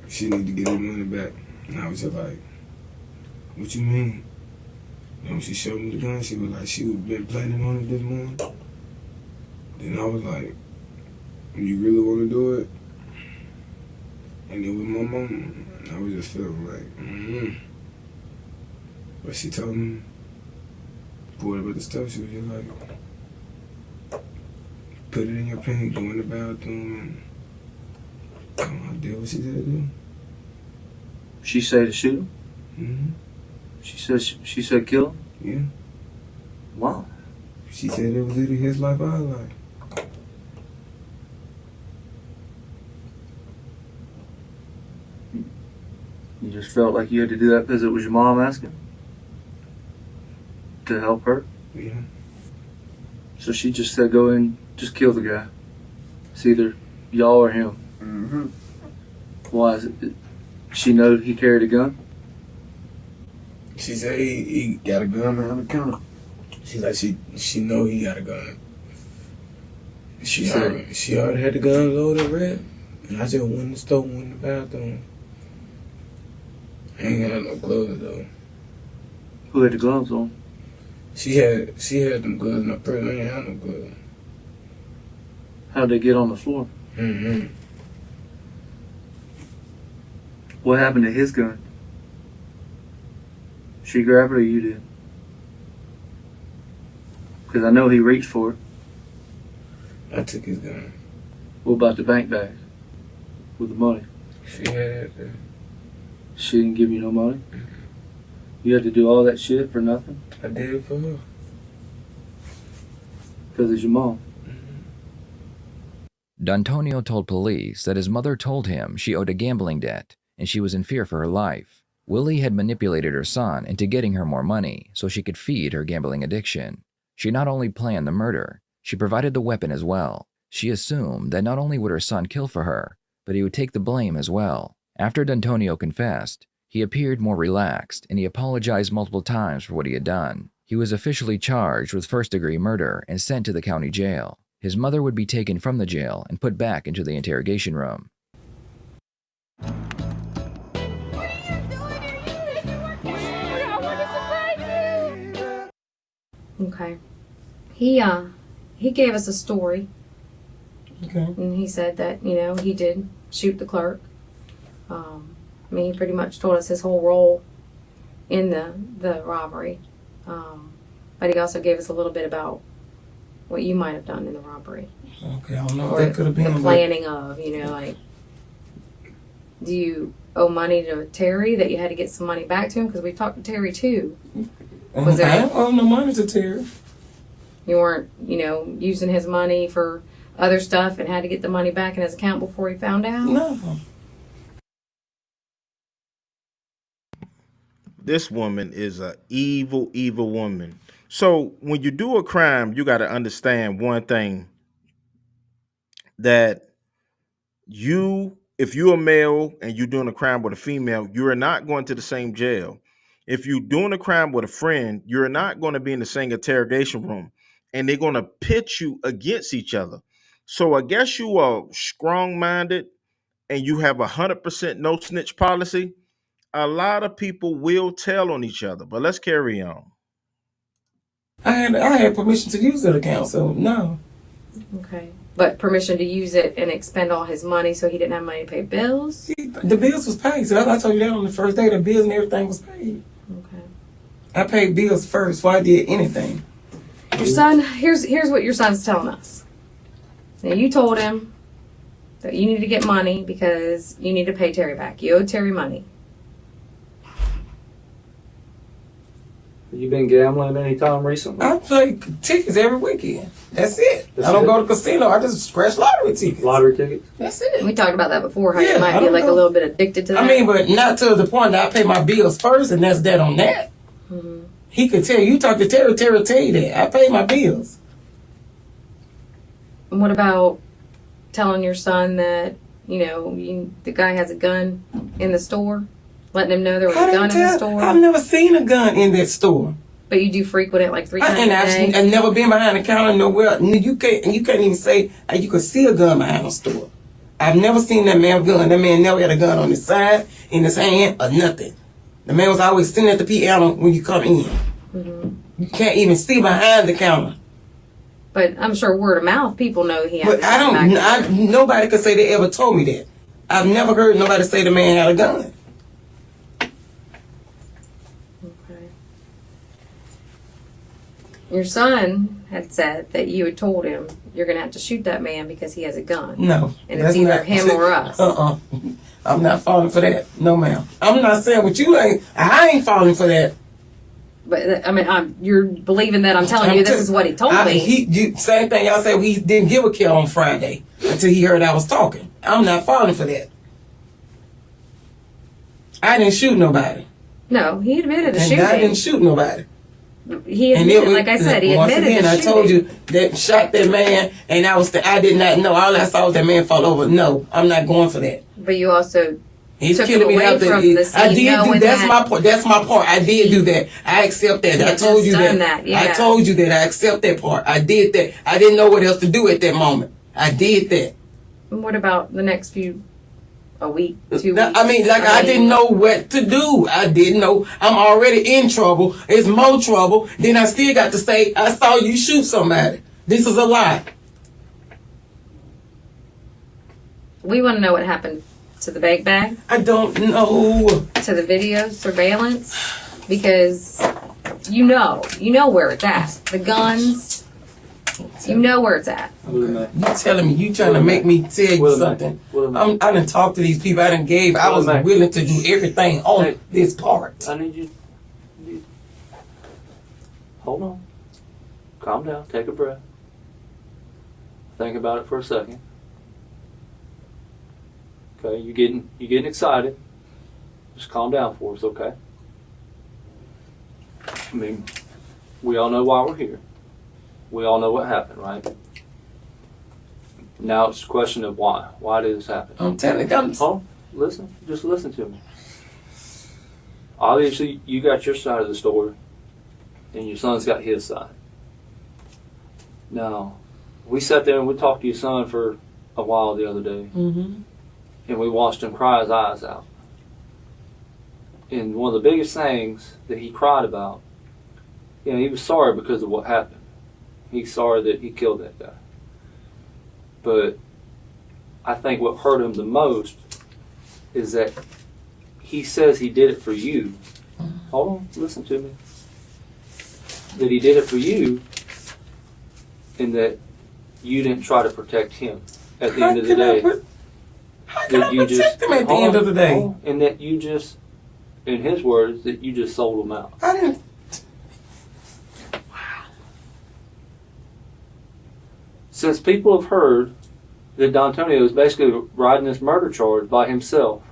she need to get her money back. And I was just like, what you mean? And when she showed me the gun, she was like, she was been planning on it this morning. Then I was like, you really want to do it? And it was my mom. And I was just feeling like, But she told me, pulled up at the stuff, she was just like, put it in your pants, go in the bathroom, and come on, did what she said to do. She said to shoot him? She said kill him? Yeah. Wow. She said it was either his life or her life. You just felt like you had to do that because it was your mom asking? To help her? Yeah. So she just said go in, just kill the guy. It's either y'all or him. Why is it? She know he carried a gun? She said he got a gun behind the counter. She's like, she know he got a gun. She already had the gun loaded red. And I just went in the store, went in the bathroom. I ain't got no gloves though. Who had the gloves on? She had them gloves in her purse. I ain't had no gloves. How'd they get on the floor? What happened to his gun? She grabbed it or you did? Because I know he reached for it. I took his gun. What about the bank bag? With the money? She had it there. She didn't give you no money? You had to do all that shit for nothing? I did it for her. Because it's your mom. Dontonio told police that his mother told him she owed a gambling debt and she was in fear for her life. Willie had manipulated her son into getting her more money so she could feed her gambling addiction. She not only planned the murder, she provided the weapon as well. She assumed that not only would her son kill for her, but he would take the blame as well. After Dontonio confessed, he appeared more relaxed and he apologized multiple times for what he had done. He was officially charged with first-degree murder and sent to the county jail. His mother would be taken from the jail and put back into the interrogation room. Okay. He gave us a story. Okay. And he said that, you know, he did shoot the clerk. I mean, he pretty much told us his whole role in the robbery. But he also gave us a little bit about what you might have done in the robbery. Okay, I don't know Or what that could have been. the planning of, you know, like, do you owe money to Terry that you had to get some money back to him? Because we talked to Terry too. Was there? I don't owe no money to Terry. You weren't, you know, using his money for other stuff and had to get the money back in his account before he found out? No. This woman is an evil, evil woman. So when you do a crime, you got to understand one thing, that if you're a male and you're doing a crime with a female, you are not going to the same jail. If you're doing a crime with a friend, you're not going to be in the same interrogation room, and they're going to pit you against each other. So I guess you are strong-minded and you have 100% no snitch policy. A lot of people will tell on each other, but let's carry on. I had permission to use that account, so no. Okay. But permission to use it and expend all his money so he didn't have money to pay bills? The bills was paid. So I told you that on the first day. The bills and everything was paid. Okay. I paid bills first before I did anything. Your son, here's what your son's telling us. Now, you told him that you needed to get money because you need to pay Terry back. You owed Terry money. You been gambling any time recently? I play tickets every weekend. That's it. That's I don't it? go to casino. I just scratch lottery tickets. Lottery tickets? That's it. We talked about that before, how Yeah, you might I be don't like know. a little bit addicted to that. I mean, but not to the point that I pay my bills first, and that's that on that. Mm-hmm. He could tell you. Talk to Terry. Terry will tell you that. I pay my bills. And what about telling your son that, you know, the guy has a gun in the store? Letting him know there was a gun in the store? I've never seen a gun in that store. But you do frequent it like 3 times a day? I've never been behind the counter nowhere. You can't even say you could see a gun behind the store. I've never seen that man with a gun. That man never had a gun on his side, in his hand, or nothing. The man was always sitting at the piano when you come in. Mm-hmm. You can't even see behind the counter. But I'm sure word of mouth, people know he has But a gun back there. nobody could say they ever told me that. I've never heard nobody say the man had a gun. Okay. Your son had said that you had told him you're going to have to shoot that man because he has a gun. No. And it's either him or us. I'm not falling for that. No, ma'am. I'm not saying what you ain't. I ain't falling for that. But, I mean, you're believing that I'm telling you this is what he told me. Same thing y'all said, he didn't give a kill on Friday until he heard I was talking. I'm not falling for that. I didn't shoot nobody. No, he admitted to And shooting. I didn't shoot nobody. He admitted, like I said, he once admitted again, to I shooting. told you that shot that man, and I did not know. All I saw was that man fall over. No, I'm not going for that. But you also He's took killing him me away after from it. the scene I did do knowing that's that- my part. That's my part. I did do that. I accept that. I You told just you done that. that, yeah. I told you that. I accept that part. I did that. I didn't know what else to do at that moment. I did that. And what about the next a week, 2 weeks? I mean, like I didn't know what to do. I didn't know. I'm already in trouble. It's more trouble. Then I still got to say, I saw you shoot somebody. This is a lie. We want to know what happened to the bag, I don't know. to the video surveillance, because you know where it's at. The guns, you know where it's at. You telling me, you trying to make me tell you something. I done talked to these people. I was willing to do everything on this part. I need you. Hold on. Calm down. Take a breath. Think about it for a second. Okay, you're getting excited. Just calm down for us, okay? I mean, we all know why we're here. We all know what happened, right? Now it's a question of why. Why did this happen? I'm telling you. Oh, listen. Just listen to me. Obviously, you got your side of the story, and your son's got his side. Now, we sat there and we talked to your son for a while the other day, Mm-hmm. and we watched him cry his eyes out. And one of the biggest things that he cried about, you know, he was sorry because of what happened. He's sorry that he killed that guy. But I think what hurt him the most is that he says he did it for you. Hold on, listen to me. That he did it for you, and that you didn't try to protect him at the end of the day. How can I protect him at the end of the day? And that you just, in his words, that you just sold him out. I didn't. Since people have heard that Dontonio is basically riding this murder charge by himself,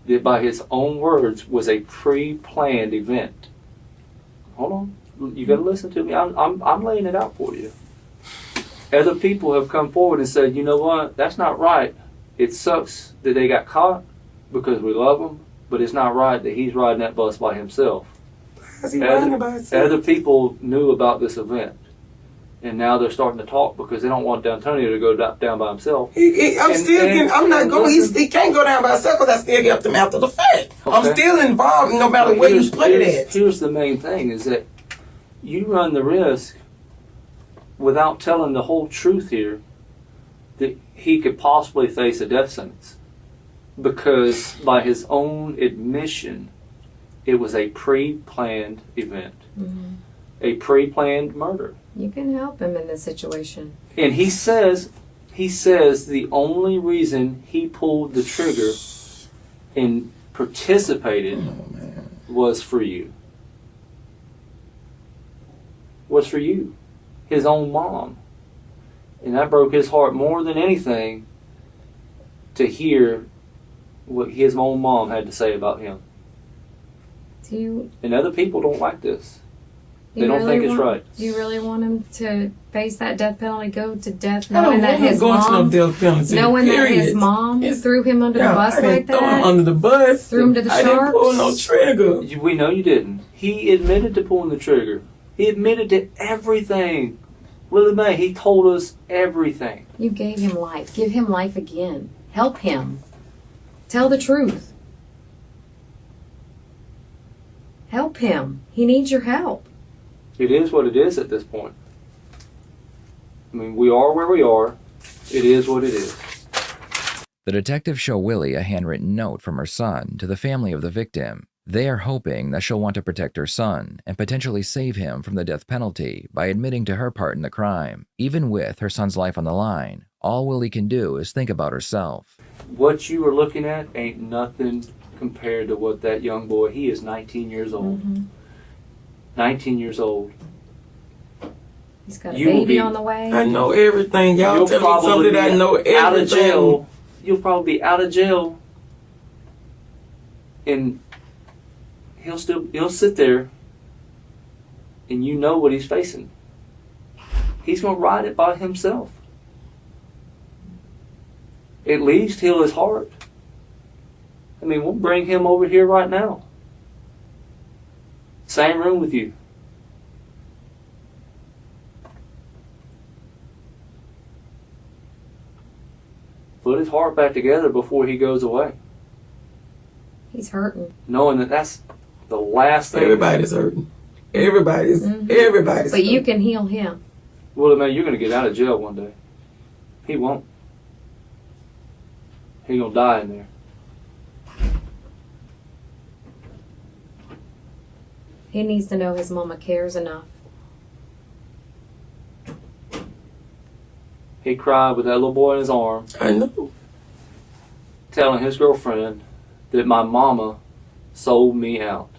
that by his own words was a pre-planned event. Hold on, you got to listen to me. I'm laying it out for you. Other people have come forward and said, you know what, that's not right. It sucks that they got caught because we love them, but it's not right that he's riding that bus by himself. Is he riding by himself? Other people knew about this event. And now they're starting to talk because they don't want Dontonio to go down by himself. I'm not going. He can't go down by himself because I still helped him after the fact. Okay. I'm still involved no matter where you put it at. Here's the main thing is that you run the risk without telling the whole truth here that he could possibly face a death sentence. Because by his own admission, it was a pre-planned event. Mm-hmm. A pre-planned murder. You can help him in this situation. And he says the only reason he pulled the trigger and participated was for you. Was for you. His own mom. And that broke his heart more than anything to hear what his own mom had to say about him. And other people don't like this. They don't think it's right. Do you really want him to face that death penalty, go to death, knowing that his mom, that his mom threw him under the bus like that? Throw him under the bus. Threw him to the sharks. I didn't pull no trigger. We know you didn't. He admitted to pulling the trigger. He admitted to everything. Willie Mae, he told us everything. You gave him life. Give him life again. Help him. Tell the truth. Help him. He needs your help. It is what it is at this point. I mean, we are where we are. It is what it is. The detectives show Willie a handwritten note from her son to the family of the victim. They are hoping that she'll want to protect her son and potentially save him from the death penalty by admitting to her part in the crime. Even with her son's life on the line, all Willie can do is think about herself. What you are looking at ain't nothing compared to what that young boy, he is 19 years old. Mm-hmm. 19 years old. He's got a baby on the way. I know everything. Y'all tell me something that I know everything. Out of jail. You'll probably be out of jail. And he'll sit there and you know what he's facing. He's going to ride it by himself. At least heal his heart. I mean, we'll bring him over here right now. Same room with you. Put his heart back together before he goes away. He's hurting. Knowing that that's the last thing. Everybody's hurting. Everybody's But hurting. you can heal him. Willie Mae, you're going to get out of jail one day. He won't. He's going to die in there. He needs to know his mama cares enough. He cried with that little boy in his arm. I know. Telling his girlfriend that my mama sold me out.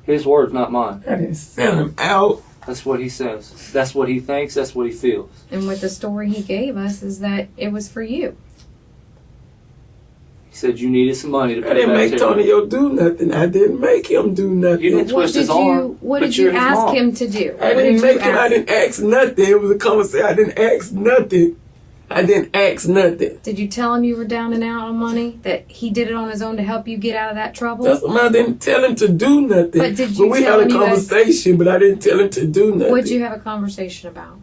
His words, not mine. I didn't sell him out. That's what he says. That's what he thinks. That's what he feels. And with the story he gave us is that it was for you. He said you needed some money to pay I didn't back make to him. Tonio do nothing. I didn't make him do nothing. You didn't twist his arm. What but did you you're his ask mom. him to do? I What didn't did make you him. I ask? didn't ask nothing. It was a conversation. I didn't ask nothing. I didn't ask nothing. Did you tell him you were down and out on money? That he did it on his own to help you get out of that trouble? That's why I didn't tell him to do nothing. But did you we tell had a him you guys- conversation, but I didn't tell him to do nothing. What'd you have a conversation about?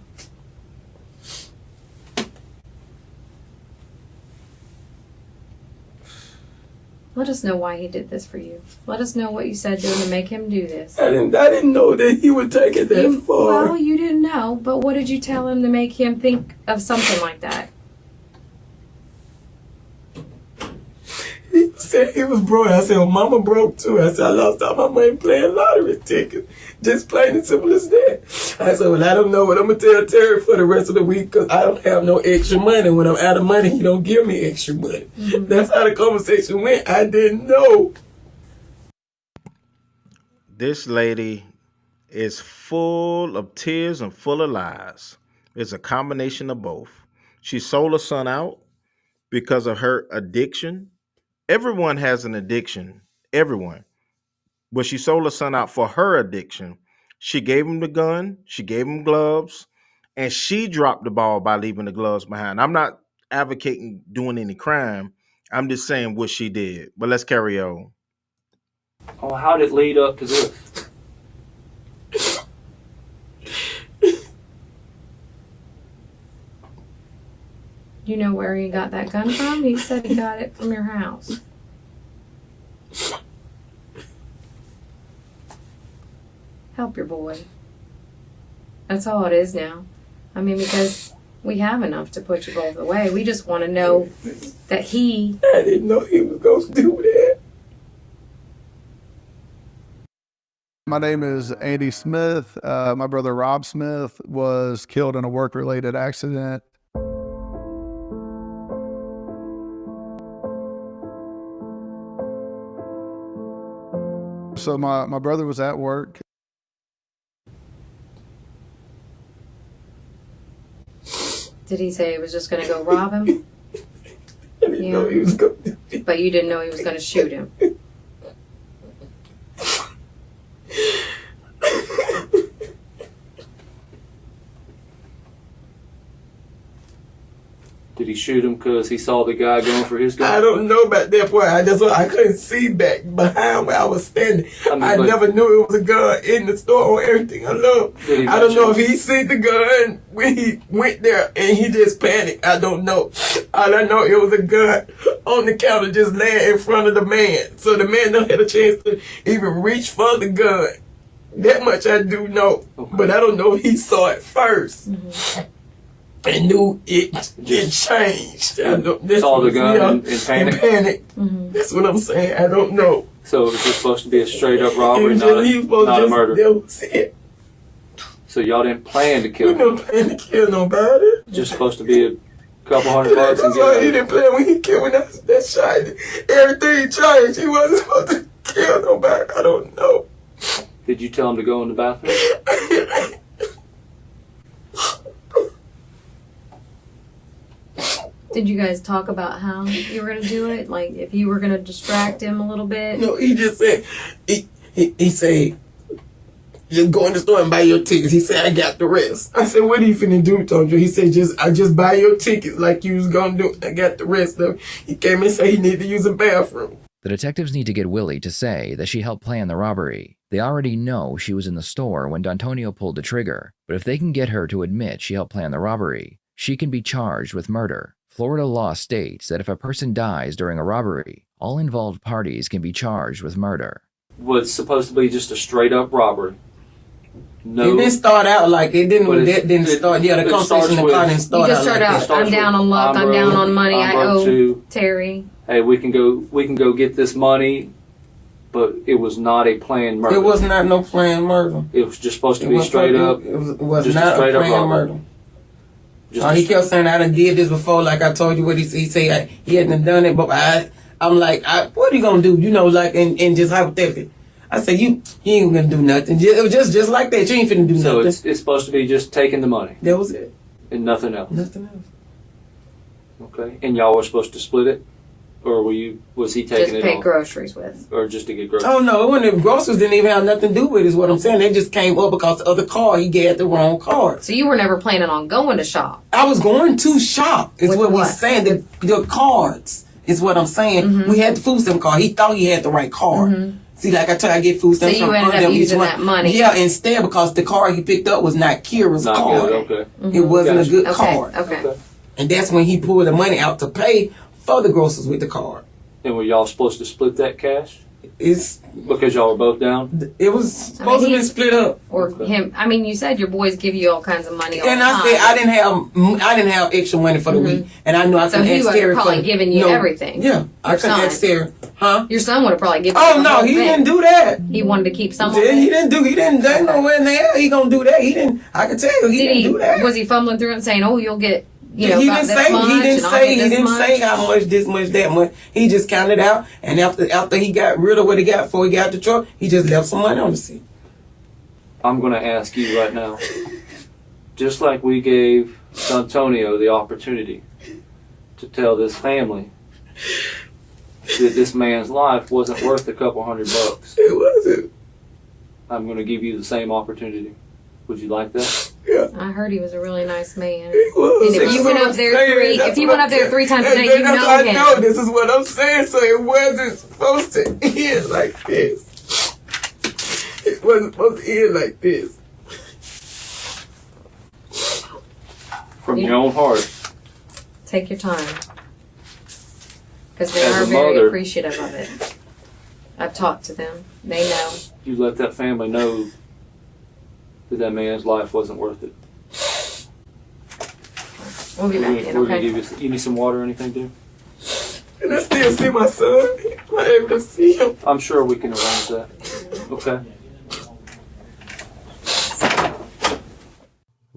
Let us know why he did this for you. Let us know what you said to him to make him do this. I didn't know that he would take it that far. Well, you didn't know, but what did you tell him to make him think of something like that? He said he was broke. I said, well, Mama broke too. I said, I lost all my money playing lottery tickets. Just plain and simple as that. I said, well, I don't know what I'm going to tell Terry for the rest of the week because I don't have no extra money. When I'm out of money, he don't give me extra money. Mm-hmm. That's how the conversation went. I didn't know. This lady is full of tears and full of lies. It's a combination of both. She sold her son out because of her addiction. Everyone has an addiction. Everyone. But she sold her son out for her addiction. She gave him the gun. She gave him gloves. And she dropped the ball by leaving the gloves behind. I'm not advocating doing any crime. I'm just saying what she did. But let's carry on. Oh, how did it lead up to this? You know where he got that gun from? He said he got it from your house. Help your boy. That's all it is now. I mean, because we have enough to put you both away. We just want to know that he... I didn't know he was going to do that. My name is Andy Smith. My brother Rob Smith was killed in a work-related accident. So my brother was at work. Did he say he was just going to go rob him? I didn't know he was going to do that. But you didn't know he was going to shoot him. Did he shoot him because he saw the guy going for his gun? I don't know about that part. That's why I couldn't see back behind where I was standing. I never knew it was a gun in the store or everything. I don't know if he seen the gun when he went there and he just panicked. I don't know. All I know, it was a gun on the counter just laying in front of the man. So the man don't have a chance to even reach for the gun. That much I do know. Okay. But I don't know if he saw it first. Mm-hmm. And knew it changed. I saw the gun and panic. Mm-hmm. That's what I'm saying. I don't know. So it was just supposed to be a straight up robbery, not a murder. That was it. So y'all didn't plan to kill him? We didn't plan to kill nobody. Just supposed to be a couple $100 That's and why he didn't plan when he killed me. That shot. Everything changed. He wasn't supposed to kill nobody. I don't know. Did you tell him to go in the bathroom? Did you guys talk about how you were going to do it? Like, if you were going to distract him a little bit? No, he just said, he said, just go in the store and buy your tickets. He said, I got the rest. I said, what are you finna do, Tonjo? He said, I just buy your tickets like you was going to do. I got the rest of it. He came and said he needed to use a bathroom. The detectives need to get Willie to say that she helped plan the robbery. They already know she was in the store when Dontonio pulled the trigger, but if they can get her to admit she helped plan the robbery, she can be charged with murder. Florida law states that if a person dies during a robbery, all involved parties can be charged with murder. Was supposed to be just a straight up robbery. No, it didn't start out like it didn't. That didn't start. Yeah, the conversation in the car didn't start. You just start out. I'm down on luck. I'm down on money. I owe Terry. Hey, we can go get this money, but it was not a planned murder. It was not no planned murder. It was just supposed to be straight up. It was not a planned murder. He kept saying I done did this before, like I told you what he said. He hadn't done it, but I'm like, what are you gonna do? You know, like and just hypothetically, I said, you ain't gonna do nothing. It was just like that. You ain't finna do So nothing. it's supposed to be just taking the money That was it. and nothing else. Nothing else. Okay. And y'all were supposed to split it, or was he taking Just it pay all, groceries with. or just to get groceries? Oh no, it wasn't. The groceries didn't even have nothing to do with it. Is what I'm saying. They just came up because the other card he gave the wrong card. So you were never planning on going to shop. I was going to shop. Is With what we're what? saying. The cards is what I'm saying. We had the food stamp card. He thought he had the right card. See, like I told you, I get food stamps So you from ended up them each using month. that money. Yeah, instead because the card he picked up was not Kira's Not card. good. Okay. It wasn't Gotcha. a good Okay. card. Okay. And that's when he pulled the money out to pay for the groceries with the card. And were y'all supposed to split that cash It's because y'all were both down? It was supposed to be split up. Or him. I mean, you said your boys give you all kinds of money all And the I time. said I didn't have extra money for the week, and I knew I So couldn't he ask would have Terry probably for given you everything. Yeah, I Your couldn't son. ask Terry, huh? Your son would have probably given you Oh the no, whole he thing. didn't do that. He wanted to keep some of He it. didn't. There's no way in the hell he gonna do that. He didn't. I can tell you, he didn't do that. Was he fumbling through it and saying, "Oh, you'll get, you know, he about didn't this say. much, He didn't and I'll say. get He this didn't much"? say how much, this much, that much. He just counted out, and after he got rid of what he got before he got the truck, he just left some money on the seat. I'm going to ask you right now, just like we gave Dontonio the opportunity to tell this family that this man's life wasn't worth a couple $100. It wasn't. I'm going to give you the same opportunity. Would you like that? Yeah. I heard he was a really nice man. was. And if you went up there three times a day, you that's know what him. I know. This is what I'm saying. So it wasn't supposed to end like this. It wasn't supposed to end like this. From your own heart. Take your time. Because they As are a very mother- appreciative of it. I've talked to them. They know. You let that family know that that man's life wasn't worth it. We'll be back in, We're gonna okay? give you need some water or anything, dude? And I still see my son. I'm able to see him. I'm sure we can arrange that. Okay.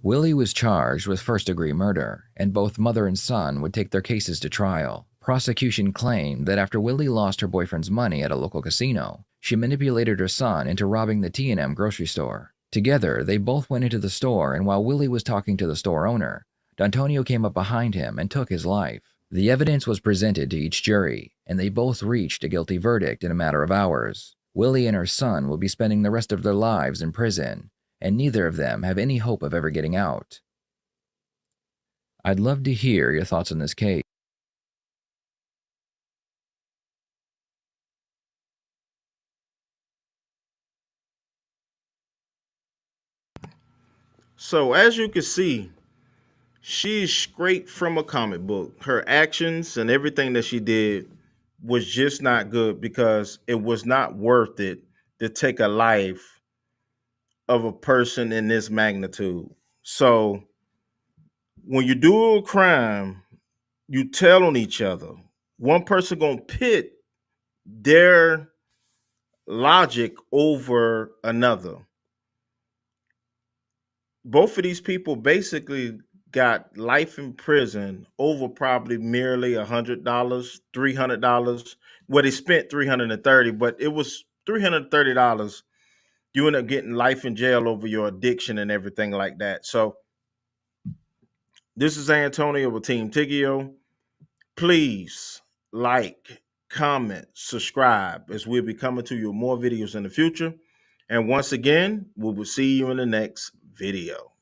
Willie was charged with first-degree murder, and both mother and son would take their cases to trial. Prosecution claimed that after Willie lost her boyfriend's money at a local casino, she manipulated her son into robbing the T&M grocery store. Together, they both went into the store, and while Willie was talking to the store owner, Dontonio came up behind him and took his life. The evidence was presented to each jury, and they both reached a guilty verdict in a matter of hours. Willie and her son will be spending the rest of their lives in prison, and neither of them have any hope of ever getting out. I'd love to hear your thoughts on this case. So as you can see, she's straight from a comic book. Her actions and everything that she did was just not good because it was not worth it to take a life of a person in this magnitude. So when you do a crime, you tell on each other. One person gonna pit their logic over another. Both of these people basically got life in prison over probably merely $100, $300. Well, they spent $330, but it was $330. You end up getting life in jail over your addiction and everything like that. So this is Antonio with Team Tiggio. Please like, comment, subscribe as we'll be coming to you with more videos in the future. And once again, we will see you in the next video.